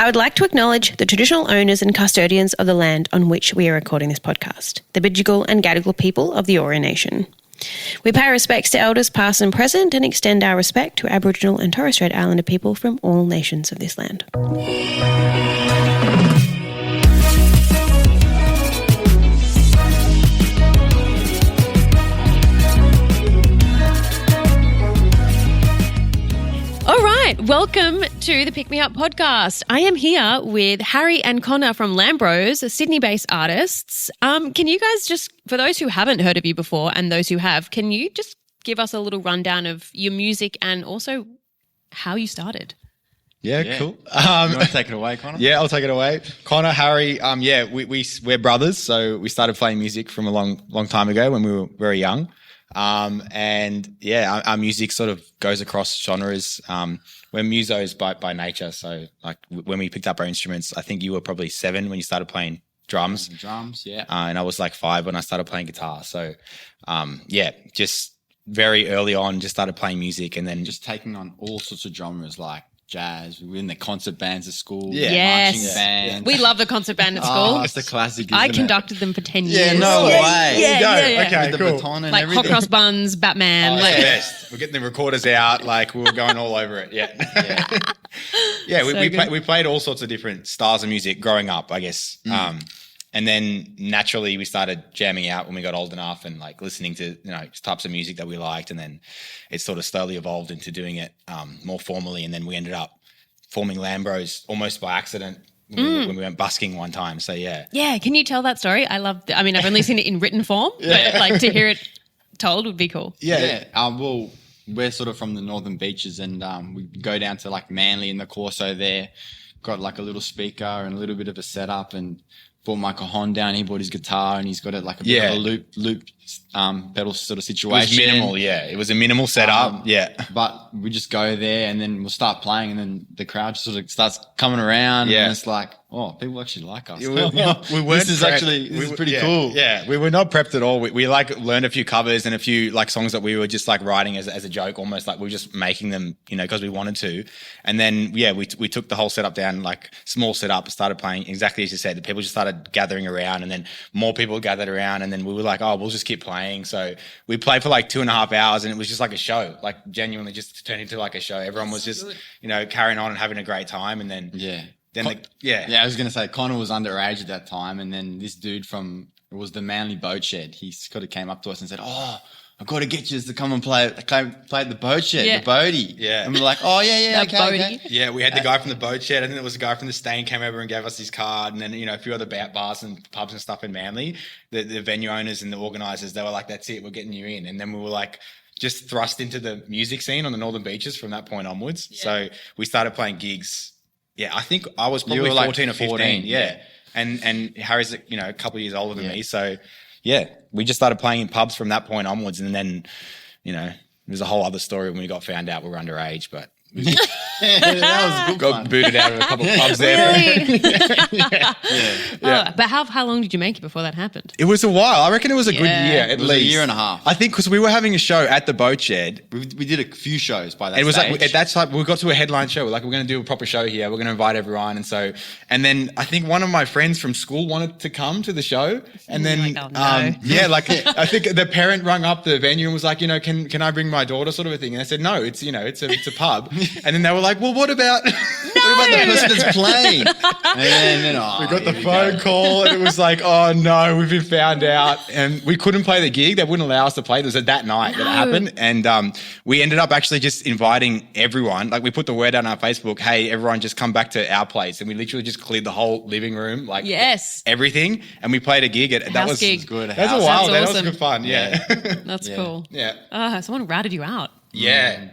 I would like to acknowledge the traditional owners and custodians of the land on which we are recording this podcast, the Bidjigal and Gadigal people of the Eora Nation. We pay respects to elders past and present and extend our respect to Aboriginal and Torres Strait Islander people from all nations of this land. All right, welcome to the Pick Me Up podcast. I am here with Harry and Connor from LamBros, Sydney-based artists. Can you guys just, for those who haven't heard of you before and those who have, can you just give us a little rundown of your music and also how you started? Yeah, cool. You want to take it away, Connor? Yeah, I'll take it away. Connor, Harry, we're brothers, so we started playing music from a long time ago when we were very young. Our music sort of goes across genres. We're musos by nature. So like when we picked up our instruments, I think you were probably 7 when you started playing drums. Drums, yeah. And I was like 5 when I started playing guitar. So, just very early on, just started playing music and then Just taking on all sorts of genres like jazz. We were in the concert bands at school. Yeah. Yes. Marching bands. We love the concert band at school. Oh, it's the classic, isn't I it? conducted them for 10 years. Yeah, no way. Yeah. Okay, With the cool. baton and Like everything. hot cross buns, Batman. It's like, the best. We're getting the recorders out, like we were going all over it. Yeah. So We played all sorts of different styles of music growing up, I guess. And then naturally we started jamming out when we got old enough and like listening to, types of music that we liked. And then it sort of slowly evolved into doing it more formally. And then we ended up forming LamBros almost by accident when we went busking one time. So yeah. Yeah, can you tell that story? I've only seen it in written form, but like to hear it told would be cool. Yeah. Well, we're sort of from the northern beaches and we go down to like Manly in the Corso there. Got like a little speaker and a little bit of a setup and brought my cajon down. He brought his guitar and he's got it like a bit of a loop pedal sort of situation. It was minimal, yeah. It was a minimal setup, But we just go there and then we'll start playing and then the crowd sort of starts coming around and it's like, oh, people actually like us. We weren't this is prepped. pretty cool. Yeah, we were not prepped at all. We like learned a few covers and a few like songs that we were just like writing as a joke, almost like we were just making them, because we wanted to. And then we took the whole setup down, like small setup, started playing exactly as you said. The people just started gathering around and then more people gathered around and then we were like, oh, we'll just keep playing. So we played for like 2.5 hours and it was just like a show, like genuinely just turned into like a show. Everyone was just, carrying on and having a great time. And then I was going to say Connor was underage at that time, and then this dude it was the Manly Boat Shed. He sort of came up to us and said, "Oh, I've got to get you to come and play at the boat shed, the boatie." Yeah. And we're like, "Oh yeah, okay." Yeah, we had the guy from the boat shed. I think there was a guy from the Stain came over and gave us his card, and then a few other bars and pubs and stuff in Manly. The venue owners and the organisers, they were like, "That's it, we're getting you in," and then we were like, just thrust into the music scene on the northern beaches from that point onwards. Yeah. So we started playing gigs. Yeah, I think I was probably 14 or 15. Yeah. And Harry's, a couple of years older than me. So, yeah, we just started playing in pubs from that point onwards. And then, there's a whole other story when we got found out we were underage, but that was good. Got booted out of a couple of pubs there. Really? Yeah. But how long did you make it before that happened? It was a while. I reckon it was a good year at least. A year and a half. I think because we were having a show at the boat shed. We did a few shows by that It was stage. like at that time we got to a headline show. We're like, we're going to do a proper show here. We're going to invite everyone, and then I think one of my friends from school wanted to come to the show, and then like, oh, no. I think the parent rung up the venue and was like, can I bring my daughter, sort of a thing, and I said no, it's it's a pub, and then they were like, well, what about the person that's playing? And then we got the phone call and it was like, oh no, we've been found out, and we couldn't play the gig. They wouldn't allow us to play. It was that night that it happened, and we ended up actually just inviting everyone. Like we put the word out on our Facebook, hey, everyone just come back to our place, and we literally just cleared the whole living room, like everything, and we played a gig. That was good. That was a while. That's That was good fun. Yeah. That's cool. Yeah. Someone ratted you out. Yeah.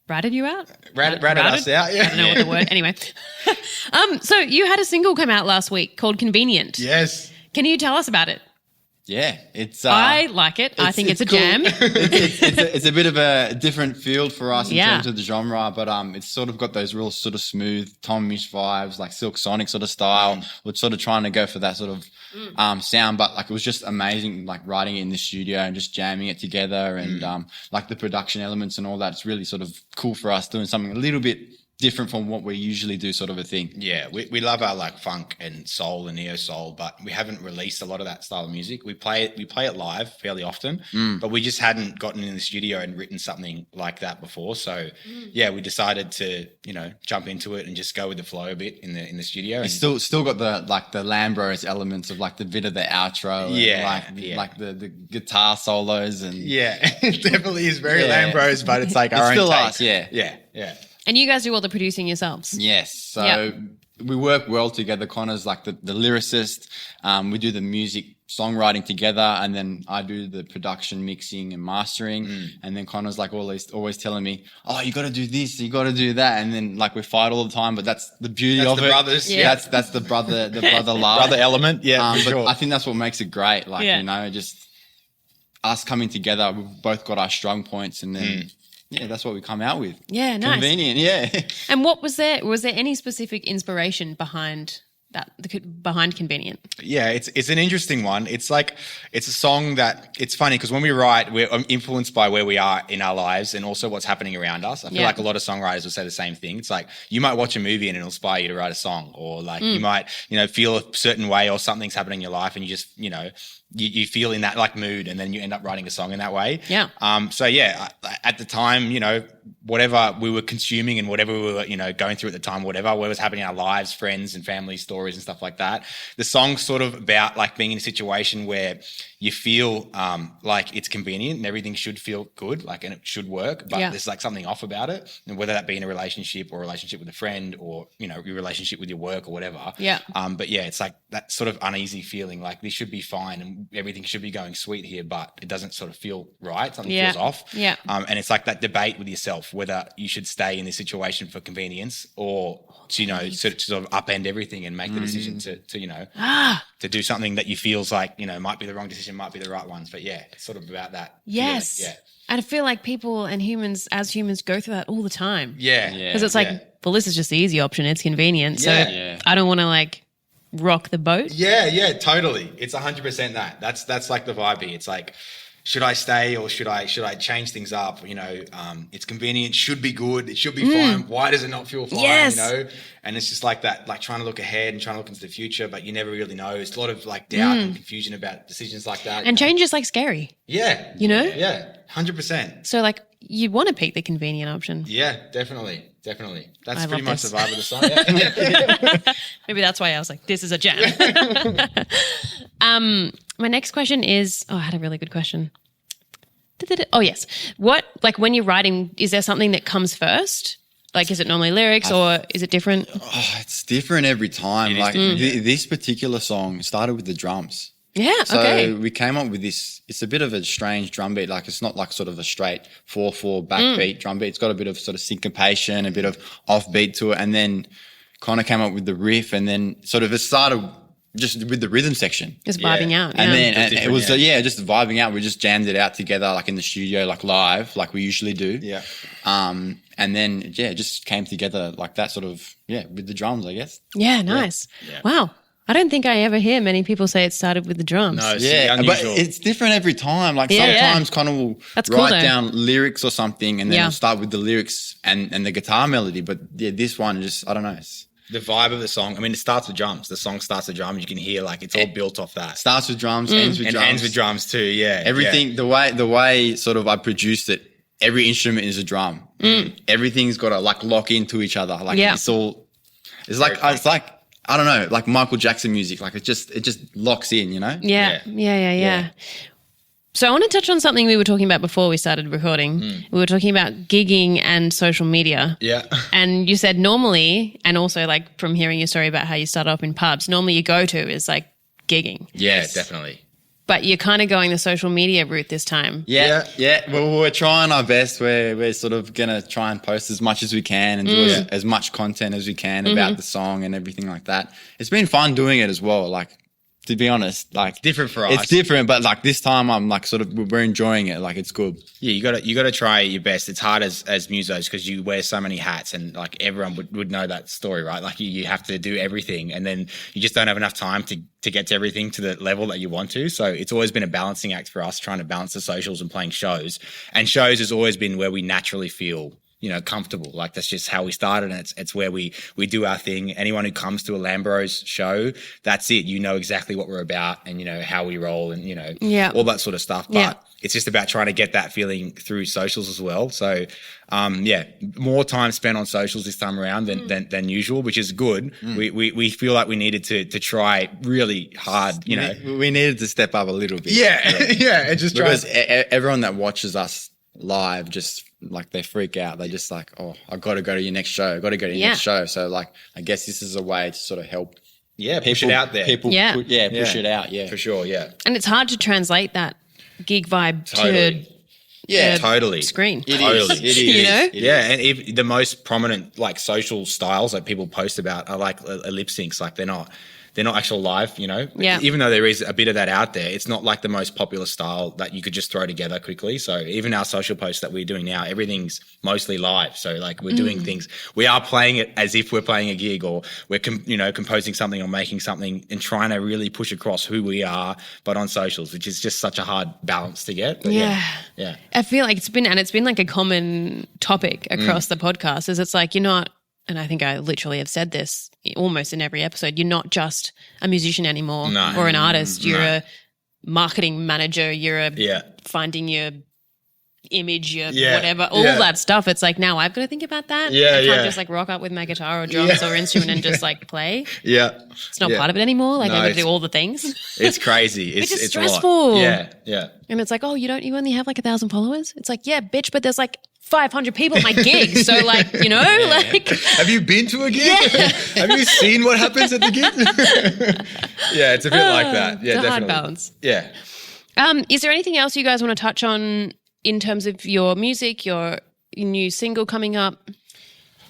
Ratted you out? Ratted us out, yeah. I don't know what the word. Anyway. So you had a single come out last week called Convenient. Yes. Can you tell us about it? Yeah, it's. I like it. I think it's a cool. jam. it's a bit of a different field for us in Yeah. terms of the genre, but it's sort of got those real sort of smooth Tom Misch vibes, like Silk Sonic sort of style. We're sort of trying to go for that sort of sound, but like it was just amazing, like writing it in the studio and just jamming it together, and like the production elements and all that. It's really sort of cool for us doing something a little bit different from what we usually do, sort of a thing. Yeah, we love our like funk and soul and neo soul, but we haven't released a lot of that style of music. We play it live fairly often, but we just hadn't gotten in the studio and written something like that before. So yeah, we decided to jump into it and just go with the flow a bit in the studio. It's still got the LamBros elements of like the bit of the outro, and like the guitar solos, and it definitely is very LamBros, but it's like our own still take. us, yeah. And you guys do all the producing yourselves? Yes. So we work well together. Connor's like the lyricist. We do the music songwriting together, and then I do the production, mixing and mastering. And then Connor's like always telling me, "Oh, you got to do this, you got to do that." And then like we fight all the time, but that's the beauty of the it. brothers. Yeah. That's the brother love. Brother element. Yeah, for but sure. I think that's what makes it great. Like, just us coming together. We've both got our strong points, and then yeah, that's what we come out with. Yeah, nice. Convenient, yeah. And what was there? Was there any specific inspiration behind that? Behind Convenient? Yeah, it's an interesting one. It's like it's a song that it's funny because when we write, we're influenced by where we are in our lives and also what's happening around us. I feel like a lot of songwriters will say the same thing. It's like you might watch a movie and it'll inspire you to write a song, or like you might feel a certain way or something's happening in your life and you just you feel in that like mood, and then you end up writing a song in that way. Yeah. So yeah, at the time, whatever we were consuming and whatever we were, going through at the time, whatever was happening in our lives, friends and family stories and stuff like that. The song's sort of about like being in a situation where you feel like it's convenient and everything should feel good, like, and it should work, but there's like something off about it. And whether that be in a relationship or a relationship with a friend or, your relationship with your work or whatever. Yeah. But yeah, it's like that sort of uneasy feeling like this should be fine and everything should be going sweet here, but it doesn't sort of feel right. Something feels off. Yeah. And it's like that debate with yourself, whether you should stay in this situation for convenience or to, sort of upend everything and make the decision to do something that you feels like, might be the wrong decision, might be the right ones. But yeah, it's sort of about that. Yes. Feeling. Yeah. And I feel like people and humans go through that all the time. Yeah. Because it's like, well, this is just the easy option. It's convenient. So I don't want to like rock the boat. Yeah, totally. It's 100% that. That's like the vibe here. It's like, should I stay or should I change things up? It's convenient, should be good, it should be fine. Why does it not feel fine? Yes. And it's just like that, like trying to look ahead and trying to look into the future, but you never really know. It's a lot of like doubt and confusion about decisions like that. And change is like scary. Yeah. Yeah, 100%. So like you want to pick the convenient option. Yeah, definitely. That's I pretty love much this. the vibe of the song. Yeah. Maybe that's why I was like, this is a jam. My next question is, I had a really good question. Oh, yes. What, like when you're writing, is there something that comes first? Like, is it normally lyrics or is it different? Oh, it's different every time. Like this particular song started with the drums. Yeah, So okay. we came up with this. It's a bit of a strange drum beat. Like it's not like sort of a straight 4/4 backbeat drum beat. It's got a bit of sort of syncopation, a bit of offbeat to it. And then Connor came up with the riff, and then sort of it started just with the rhythm section. Just vibing out. And then it was different, just vibing out. We just jammed it out together like in the studio, like live, like we usually do. Yeah. And then it just came together like that, sort of with the drums, I guess. Yeah, nice. Yeah. Wow. I don't think I ever hear many people say it started with the drums. No, it's Yeah, but unusual. it's different every time. Like Yeah, sometimes Connor will That's cool, write though. down lyrics or something, and then Yeah. we'll start with the lyrics and the guitar melody. But yeah, this one just I don't know. It the vibe of the song. I mean, it starts with drums. The song starts with drums. You can hear like it's all built off that. starts with drums, ends with And drums, ends with drums too. Yeah. Everything the way sort of I produced it. Every instrument is a drum. Everything's got to like lock into each other. Like it's like I don't know, like Michael Jackson music. Like it just locks in, you know? Yeah. So I want to touch on something we were talking about before we started recording. We were talking about gigging and social media. Yeah. And you said normally, and also like from hearing your story about how you started off in pubs, normally your go-to is like gigging. Yeah, definitely. But you're kind of going the social media route this time. Yeah. Well, we're trying our best. We're sort of gonna try and post as much as we can and do as much content as we can about the song and everything like that. It's been fun doing it as well. Like, to be honest, like Different for us. it's different, but like this time I'm like sort of we're enjoying it. Like it's good. Yeah, you gotta try your best. It's hard as musos because you wear so many hats, and like everyone would know that story, right? Like you have to do everything, and then you just don't have enough time to get to everything to the level that you want to. So it's always been a balancing act for us, trying to balance the socials and playing shows. And shows has always been where we naturally feel comfortable. Like that's just how we started, and it's where we do our thing. Anyone who comes to a LamBros show, that's it. You know exactly what we're about, and how we roll, and all that sort of stuff. But it's just about trying to get that feeling through socials as well. So more time spent on socials this time around than usual, which is good. We feel like we needed to try really hard. We needed to step up a little bit. And just try. Because everyone that watches us live just like they freak out. They just like, oh, I've got to go to your next show. I've got to go to your next show. So like, I guess this is a way to sort of help. Yeah, push it out there. People, push it out. Yeah, for sure. Yeah, and it's hard to translate that gig vibe totally. Totally. Screen. It is. Yeah, and if the most prominent like social styles that people post about are like lip syncs. Like they're not actual live, Yeah. Even though there is a bit of that out there, it's not like the most popular style that you could just throw together quickly. So even our social posts that we're doing now, everything's mostly live. So like we're doing things, we are playing it as if we're playing a gig, or we're composing something or making something and trying to really push across who we are, but on socials, which is just such a hard balance to get. But yeah. I feel like it's been like a common topic across the podcast, is it's like, and I think I literally have said this almost in every episode, you're not just a musician anymore or an artist. You're a marketing manager. You're finding your image, your whatever, all that stuff. It's like, now I've got to think about that. I can't just like rock up with my guitar or drums or instrument and just like play. It's not part of it anymore. Like I got to do all the things. It's crazy. It's stressful. Yeah. And it's like, oh, you only have like 1,000 followers? It's like, yeah, bitch, but there's like 500 people at my gig. So like, like. Have you been to a gig? Yeah. Have you seen what happens at the gig? It's a bit like that. Yeah, it's a definitely. hard balance. Yeah. Is there anything else you guys want to touch on in terms of your music, your new single coming up?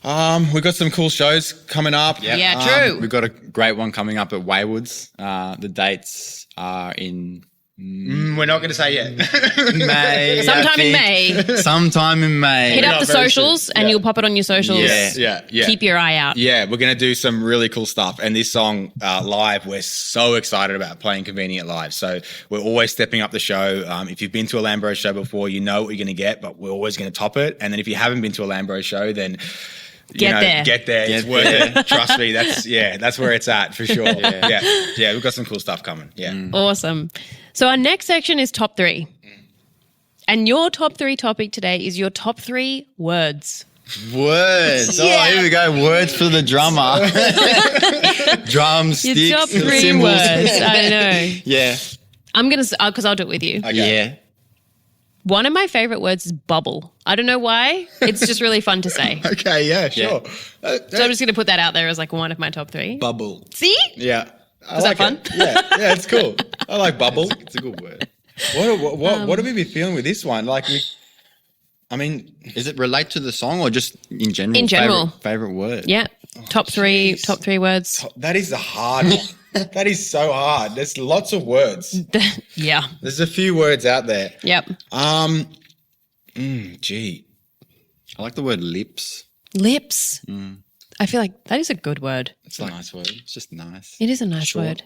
We've got some cool shows coming up. Yeah, true. We've got a great one coming up at Waywoods. The dates are in we're not going to say yet. May. Sometime in May. Hit up the socials and you'll pop it on your socials. Yeah. Keep your eye out. Yeah, we're going to do some really cool stuff. And this song live, we're so excited about playing Convenient live. So we're always stepping up the show. If you've been to a LamBros show before, you know what you're going to get, but we're always going to top it. And then if you haven't been to a LamBros show, then Get there. It's worth it. Trust me. That's where it's at for sure. Yeah. We've got some cool stuff coming. Yeah. Awesome. So our next section is top 3. And your top 3 topic today is your top 3 words. Words. Oh, here we go. Words for the drummer. Drums, your sticks, top 3 cymbals. words. I know. Yeah. I'm going to, because I'll do it with you. Okay. Yeah. One of my favorite words is bubble. I don't know why. It's just really fun to say. Okay, yeah, sure. So I'm just going to put that out there as like one of my top 3. Bubble. See? Yeah. Was that fun? Yeah, it's cool. I like bubble. It's a good word. What have we been feeling with this one? Like, is it relate to the song or just in general? In general. Favorite word? Yeah. Top 3 words. that is a hard one. That is so hard. There's lots of words. Yeah. There's a few words out there. Yep. Gee. I like the word lips. Lips. I feel like that is a good word. It's a nice word. It's just nice. It is a nice Short. word.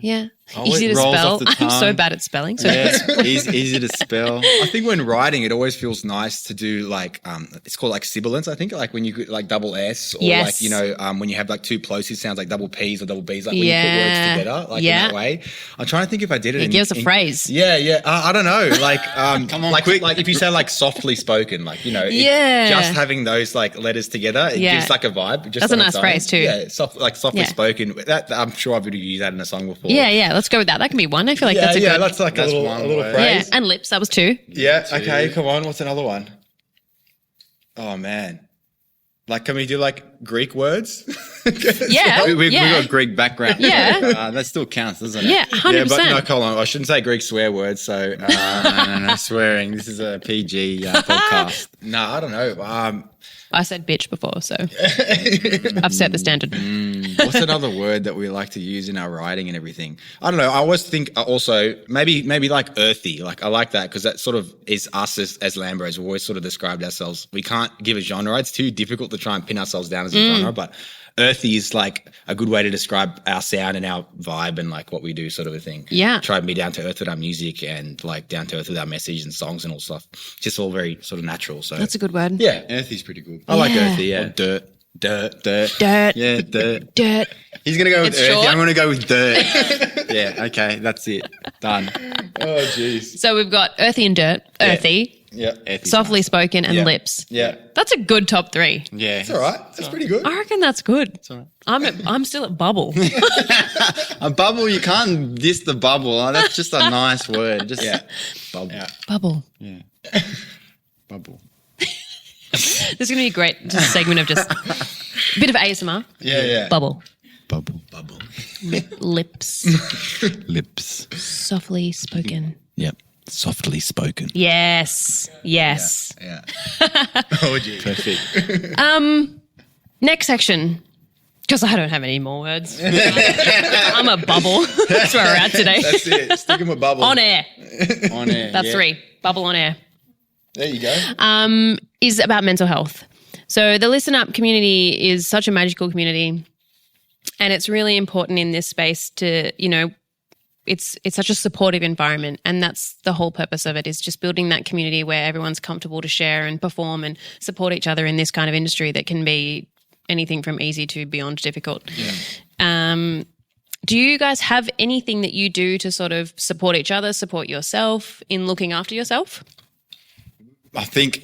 Yeah. Oh, Easy to rolls spell. off the I'm so tongue. bad at spelling. So Yeah, it's easy to spell. I think when writing, it always feels nice to do like it's called like sibilants. I think like when you get like double S or Yes. like when you have like 2 plosive sounds like double P's or double B's, like when you put words together like in that way. I'm trying to think if I did it. give us a phrase. Yeah. I don't know. Like Come on, like quick. like if you sound like softly spoken, like Yeah. just having those like letters together, it gives like a vibe. Just That's a on nice its own. phrase too. Yeah, softly Yeah. spoken. That I'm sure I've used that in a song before. Yeah. Let's go with that. That can be one. I feel like that's a good. That's like That's a one little word. phrase. Yeah. And lips. That was 2. Yeah. Okay. Come on. What's another one? Oh man. Like, can we do like Greek words? Yeah. We got Greek background. Yeah. That still counts, doesn't it? Yeah. 100%. Yeah, but no, hold on. I shouldn't say Greek swear words. So No, swearing. This is a PG podcast. no, I don't know. I said bitch before, so I've set the standard. what's another word that we like to use in our writing and everything? I don't know. I always think also maybe like earthy. Like I like that because that sort of is us as LamBros. We've always sort of described ourselves. We can't give a genre. It's too difficult to try and pin ourselves down as a genre, but earthy is like a good way to describe our sound and our vibe and like what we do, sort of a thing. Yeah. Try and be down to earth with our music and like down to earth with our message and songs and all stuff. Just all very sort of natural. So That's a good word. yeah. Earthy's pretty good. I like Yeah. earthy, yeah. Or dirt. Dirt. Yeah, dirt. Dirt. He's going to go with It's earthy. short. I'm going to go with dirt. Yeah, okay, that's it. Done. Oh, jeez. So we've got earthy and dirt, earthy, Yeah. Earthy's softly nice. spoken, and Yeah. lips. Yeah. That's a good top 3. Yeah. It's all right. That's pretty good. I reckon that's good. all right. I'm still at bubble. A bubble, you can't diss the bubble. Oh, that's just a nice word. Just bubble. Yeah. Bubble. Yeah. Bubble. This is going to be a great segment of just a bit of ASMR. Yeah. Bubble. Bubble. Lips. Lips. Softly spoken. Yep. Softly spoken. Yes. Yes. Yeah. Oh, geez. Perfect. Next section. Because I don't have any more words. I'm a bubble. That's where we're at today. That's it. Sticking with bubble. On air. On air. That's yeah. 3. Bubble on air. There you go. Is about mental health. So the Listen Up community is such a magical community, and it's really important in this space to, it's such a supportive environment, and that's the whole purpose of it, is just building that community where everyone's comfortable to share and perform and support each other in this kind of industry that can be anything from easy to beyond difficult. Yeah. Do you guys have anything that you do to sort of support each other, support yourself in looking after yourself? I think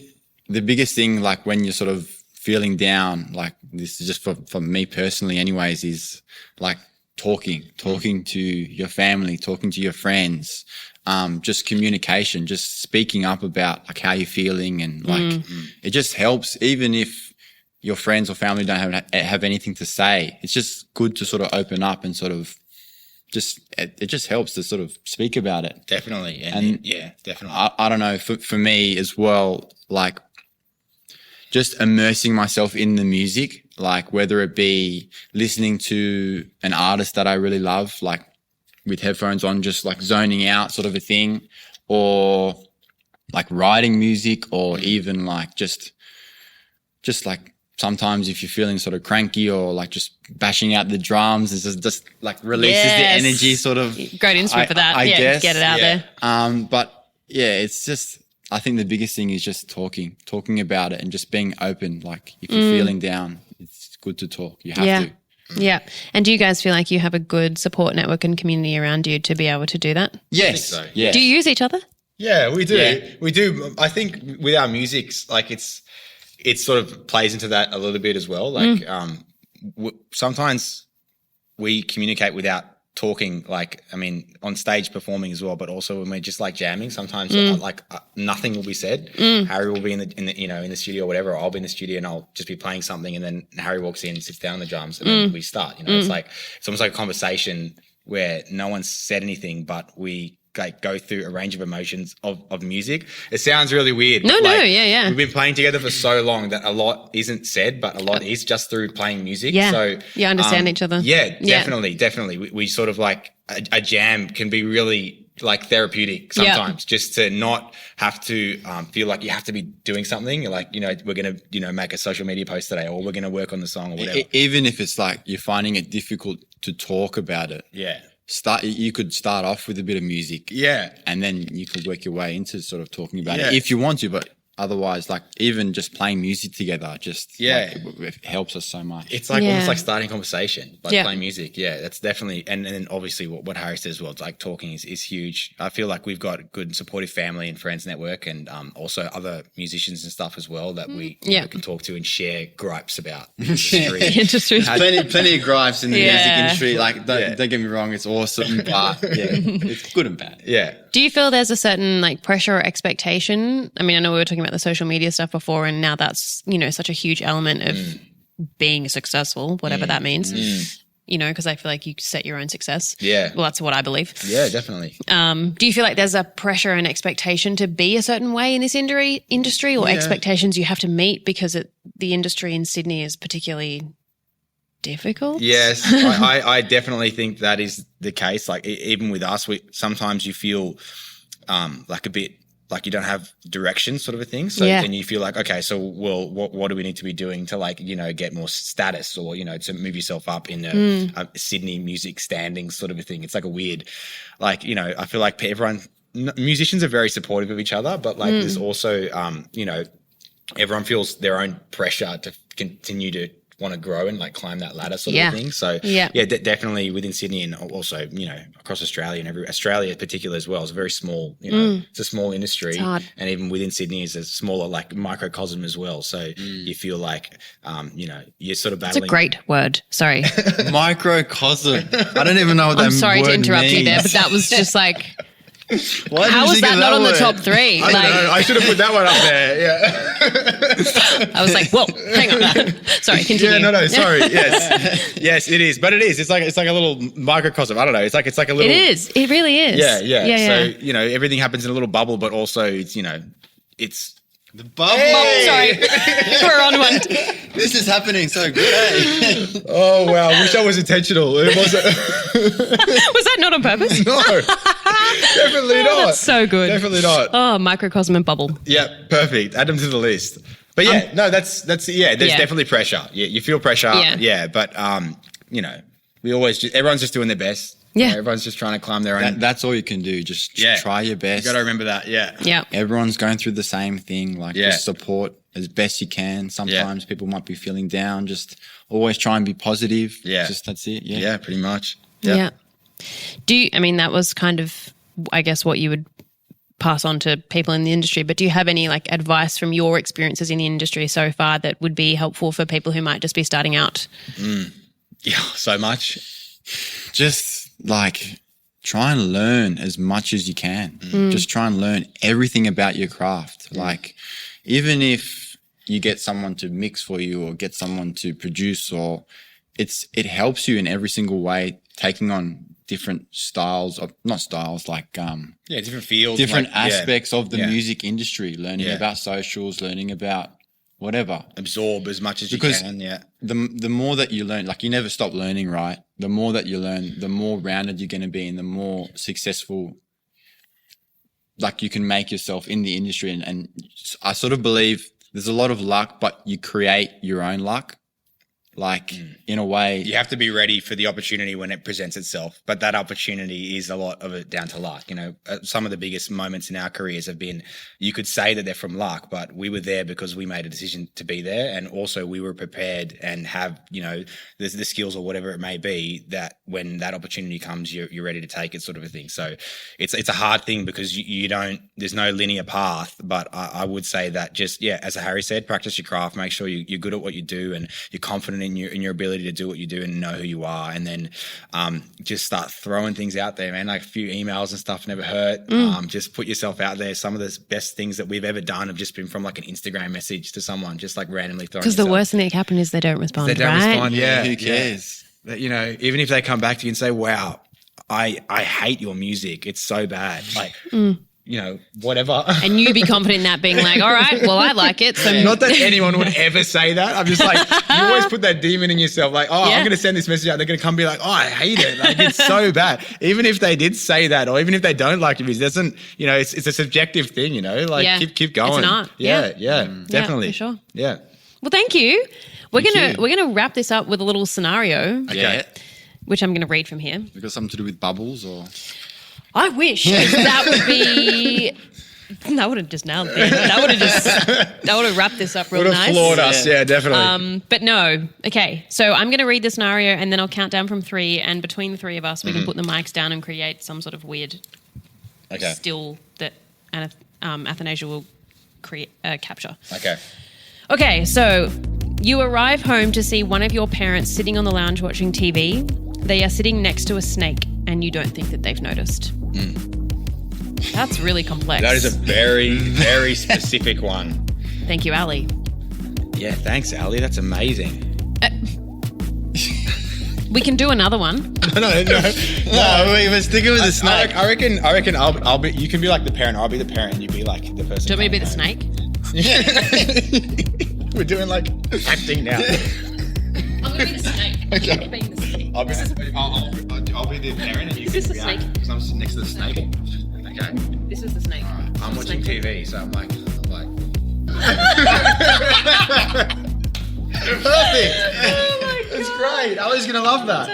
the biggest thing, like when you're sort of feeling down, like this is just for me personally anyways, is like talking to your family, talking to your friends, just communication, just speaking up about like how you're feeling, and like it just helps. Even if your friends or family don't have anything to say, it's just good to sort of open up and sort of it just helps to sort of speak about it. Definitely. And yeah, definitely. I don't know, for me as well, like just immersing myself in the music, like whether it be listening to an artist that I really love, like with headphones on, just like zoning out sort of a thing, or like writing music, or even like just like sometimes if you're feeling sort of cranky, or like just bashing out the drums, it's just like releases the energy sort of. Great instrument for that. I guess. Get it out there. But yeah, it's just, I think the biggest thing is just talking about it and just being open. Like if you're feeling down, it's good to talk. You have to. Yeah. And do you guys feel like you have a good support network and community around you to be able to do that? Yes. I think so. Yeah. Do you use each other? Yeah, we do. Yeah. We do. I think with our music, like it sort of plays into that a little bit as well. Like sometimes we communicate without talking, like, I mean, on stage performing as well, but also when we're just like jamming, sometimes nothing will be said. Harry will be in the studio or whatever, or I'll be in the studio and I'll just be playing something, and then Harry walks in, sits down on the drums, and then we start. It's like, it's almost like a conversation where no one's said anything, but we like go through a range of emotions of music. It sounds really weird. No, but, like, yeah. We've been playing together for so long that a lot isn't said, but a lot is just through playing music. Yeah. So You understand each other. Yeah, definitely. We sort of like a jam can be really like therapeutic sometimes, just to not have to feel like you have to be doing something. Like, we're going to, make a social media post today, or we're going to work on the song or whatever. Even if it's like you're finding it difficult to talk about it. Yeah. You could start off with a bit of music. Yeah. And then you could work your way into sort of talking about it if you want to, but otherwise, like even just playing music together, just it helps us so much. It's like almost like starting a conversation, like Yeah. playing music. Yeah, that's definitely, and then obviously what Harry says as well, it's like talking is huge. I feel like we've got a good and supportive family and friends network, and also other musicians and stuff as well that we can talk to and share gripes about the industry. Industry. plenty of gripes in the music Yeah. industry. Like, don't get me wrong, it's awesome, but it's good and bad. Yeah. Do you feel there's a certain like pressure or expectation? I mean, I know we were talking about the social media stuff before, and now that's, such a huge element of being successful, whatever that means, because I feel like you set your own success. Yeah. Well, that's what I believe. Yeah, definitely. Do you feel like there's a pressure and expectation to be a certain way in this industry, or expectations you have to meet because the industry in Sydney is particularly difficult? Yes, I definitely think that is the case. Like even with us, sometimes you feel like a bit like you don't have direction, sort of a thing. So then you feel like, okay, so well, what do we need to be doing to like, you know, get more status or, you know, to move yourself up in a Sydney music standings sort of a thing. It's like a weird, like, you know, I feel like musicians are very supportive of each other, but like there's also, you know, everyone feels their own pressure to continue to want to grow and like climb that ladder sort of thing. So definitely within Sydney and also, you know, across Australia and Australia in particular as well. It's a very small, you know, it's a small industry, and even within Sydney is a smaller like microcosm as well. So you feel like, you know, you're sort of battling. It's a great word. Sorry. Microcosm. I don't even know what that I'm sorry word to interrupt means. you there, but that was just like, How was that not on the top three? I don't know. I should have put that one up there. Yeah. I was like, whoa, hang on. Sorry, continue. Yeah, no, sorry. Yes, yes, it is. But it is. It's like a little microcosm. I don't know. It's like a little. It is. It really is. Yeah. So you know, everything happens in a little bubble, but also it's, you know, it's. The bubble. Sorry, we're on one. This is happening so good. Eh? Oh wow! I wish that was intentional. It wasn't. Was that not on purpose? No, definitely not. That's so good. Definitely not. Oh, microcosm and bubble. Yeah, perfect. Add them to the list. But yeah, no, that's There's definitely pressure. Yeah, you feel pressure. Yeah. But you know, everyone's just doing their best. Yeah. You know, everyone's just trying to climb their own. That's all you can do. Just try your best. You got to remember that. Yeah. Yeah. Everyone's going through the same thing. Like just support as best you can. Sometimes people might be feeling down. Just always try and be positive. Yeah. Just that's it. Yeah. Yeah, pretty much. Yeah. That was kind of, I guess, what you would pass on to people in the industry. But do you have any like advice from your experiences in the industry so far that would be helpful for people who might just be starting out? Yeah, so much. Just like try and learn as much as you can. Just try and learn everything about your craft. Like even if you get someone to mix for you or get someone to produce, or it helps you in every single way, taking on different styles of Different fields, different aspects of the music industry, learning about socials, learning about whatever. Absorb as much as you can. Yeah. The more that you learn, like you never stop learning, right? The more that you learn, the more rounded you're going to be and the more successful like you can make yourself in the industry. And I sort of believe there's a lot of luck, but you create your own luck. Like in a way, you have to be ready for the opportunity when it presents itself. But that opportunity is a lot of it down to luck. You know, some of the biggest moments in our careers have been, you could say that they're from luck, but we were there because we made a decision to be there. And also we were prepared and have, you know, the skills or whatever it may be that when that opportunity comes, you're ready to take it, sort of a thing. So it's a hard thing because there's no linear path, but I would say that just, as Harry said, practice your craft, make sure you're good at what you do and you're confident in your ability to do what you do and know who you are, and then just start throwing things out there, man. Like a few emails and stuff never hurt. Just put yourself out there. Some of the best things that we've ever done have just been from like an Instagram message to someone, just like randomly throwing. Because the worst thing that can happen is they don't respond. They don't respond. Yeah, who cares? Yeah. You know, even if they come back to you and say, "Wow, I hate your music. It's so bad." Like. You know, whatever. And you be confident in that, being like, all right, well, I like it. So not that anyone would ever say that. I'm just like, you always put that demon in yourself, like, I'm going to send this message out. They're going to come be like, I hate it. Like, it's so bad. Even if they did say that, or even if they don't like your music, doesn't, you know, it's a subjective thing, you know, like keep going. It's an art. Yeah, definitely. For sure. Yeah. Well, thank you. We're gonna wrap this up with a little scenario. Okay. Which I'm going to read from here. We got something to do with bubbles, or? I wish that would be. That would have just nailed it. That would have wrapped this up real nice. nice. Would have floored us, definitely. But no. Okay, so I'm going to read the scenario and then I'll count down from 3, and between the three of us, we can put the mics down and create some sort of weird still that Athanasia will capture. Okay. Okay, so you arrive home to see one of your parents sitting on the lounge watching TV. They are sitting next to a snake and you don't think that they've noticed. That's really complex. That is a very, very specific one. Thank you, Ali. Yeah, thanks, Ali. That's amazing. We can do another one. No, we're sticking with the snake. I reckon I'll be, you can be like the parent, I'll be the parent, and you be like the person. Do you want me to be the snake? We're doing like acting now. I'm going be the snake. Okay. You're being the snake. I'll be the parent and you Is this can the react snake? because I'm sitting next to the snake. Okay. This was the snake. I'm watching TV, so I'm like. Perfect. It's great. Ali's gonna love that.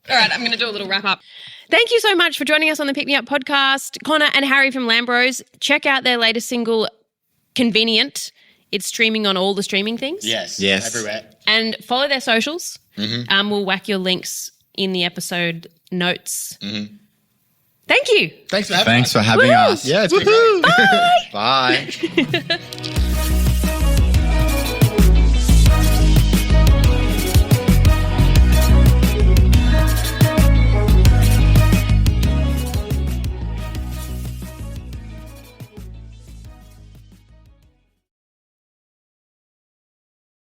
All right, I'm going to do a little wrap up. Thank you so much for joining us on the Pick Me Up podcast. Connor and Harry from LamBros. Check out their latest single, Convenient. It's streaming on all the streaming things. Yes. Everywhere. And follow their socials. Mm-hmm. We'll whack your links in the episode notes. Mm-hmm. Thank you. Thanks for having us. Thanks for having us. Yeah, it's been great. Bye. Bye.